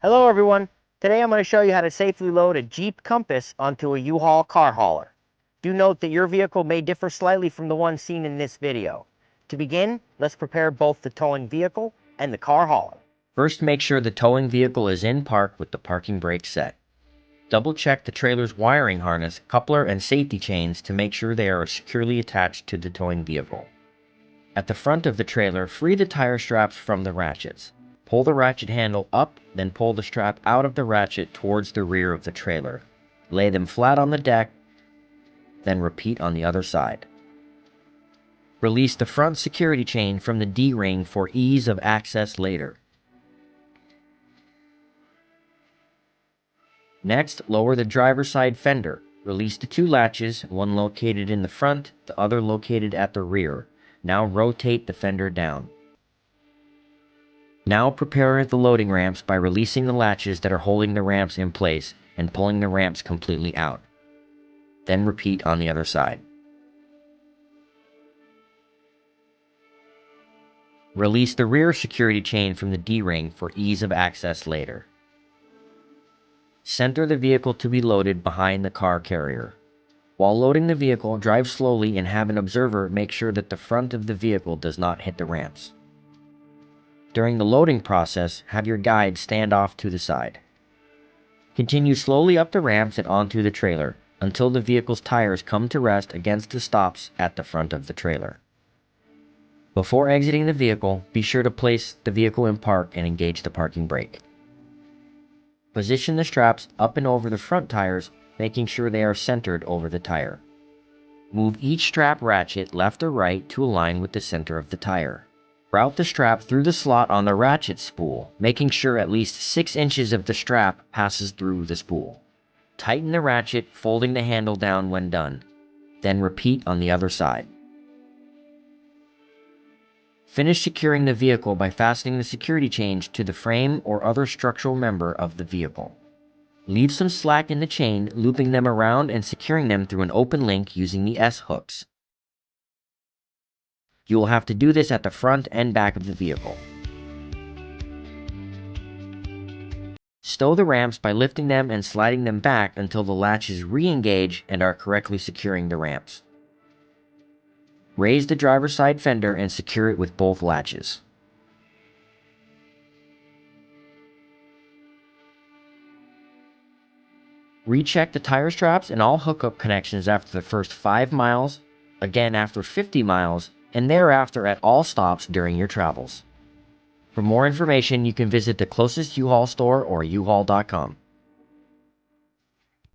Hello everyone, today I'm going to show you how to safely load a Jeep Compass onto a U-Haul car hauler. Do note that your vehicle may differ slightly from the one seen in this video. To begin, let's prepare both the towing vehicle and the car hauler. First, make sure the towing vehicle is in park with the parking brake set. Double check the trailer's wiring harness, coupler, and safety chains to make sure they are securely attached to the towing vehicle. At the front of the trailer, free the tire straps from the ratchets. Pull the ratchet handle up, then pull the strap out of the ratchet towards the rear of the trailer. Lay them flat on the deck, then repeat on the other side. Release the front security chain from the D-ring for ease of access later. Next, lower the driver's side fender. Release the two latches, one located in the front, the other located at the rear. Now rotate the fender down. Now prepare the loading ramps by releasing the latches that are holding the ramps in place and pulling the ramps completely out. Then repeat on the other side. Release the rear security chain from the D-ring for ease of access later. Center the vehicle to be loaded behind the car carrier. While loading the vehicle, drive slowly and have an observer make sure that the front of the vehicle does not hit the ramps. During the loading process, have your guide stand off to the side. Continue slowly up the ramps and onto the trailer until the vehicle's tires come to rest against the stops at the front of the trailer. Before exiting the vehicle, be sure to place the vehicle in park and engage the parking brake. Position the straps up and over the front tires, making sure they are centered over the tire. Move each strap ratchet left or right to align with the center of the tire. Route the strap through the slot on the ratchet spool, making sure at least 6 inches of the strap passes through the spool. Tighten the ratchet, folding the handle down when done. Then repeat on the other side. Finish securing the vehicle by fastening the security chains to the frame or other structural member of the vehicle. Leave some slack in the chain, looping them around and securing them through an open link using the S-hooks. You will have to do this at the front and back of the vehicle. Stow the ramps by lifting them and sliding them back until the latches re-engage and are correctly securing the ramps. Raise the driver's side fender and secure it with both latches. Recheck the tire straps and all hookup connections after the first 5 miles, again after 50 miles, and thereafter at all stops during your travels. For more information, you can visit the closest U-Haul store or uhaul.com.